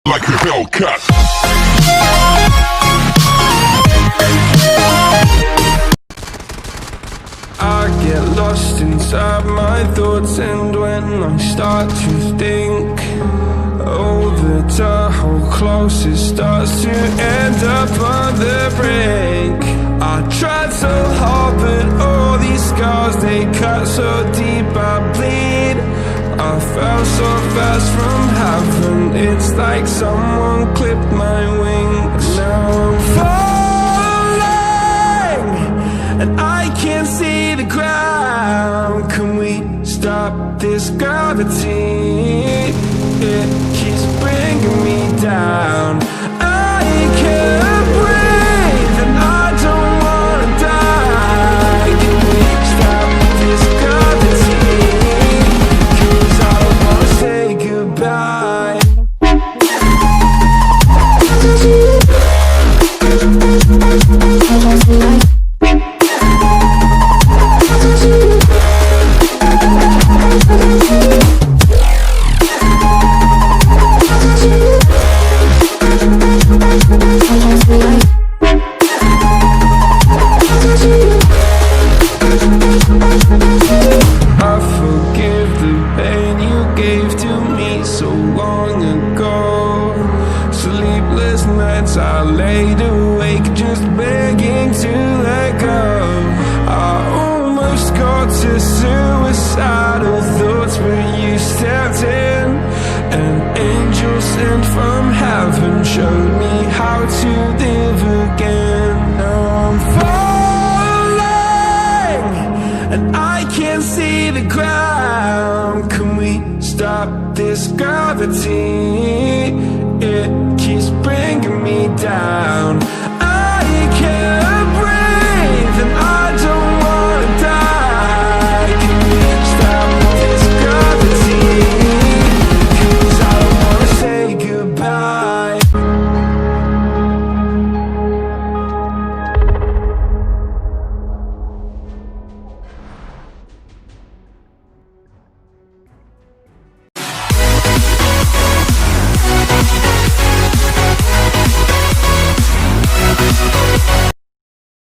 like a Hellcat. I get lost inside my thoughts, and when I start to think over to how close it starts to end up on the brink. I tried so hard, but all these scars, they cut so deep I bleed. I fell so fast from heaven, it's like someone clipped my wings. Now I'm falling, and I can't see the ground. Can we stop this gravity? It keeps bringing me down. I can't breathe, and I don't wanna die. Can we stop this gravity? 'Cause I don't wanna say goodbye. I forgive the pain you gave to me so long ago. Sleepless nights I laid awake just begging to let go. I almost got to suicidal thoughts, but you stepped in. An angel sent from heaven showed me how to live again. Now I'm falling, and I can't see the ground. Can we stop this gravity?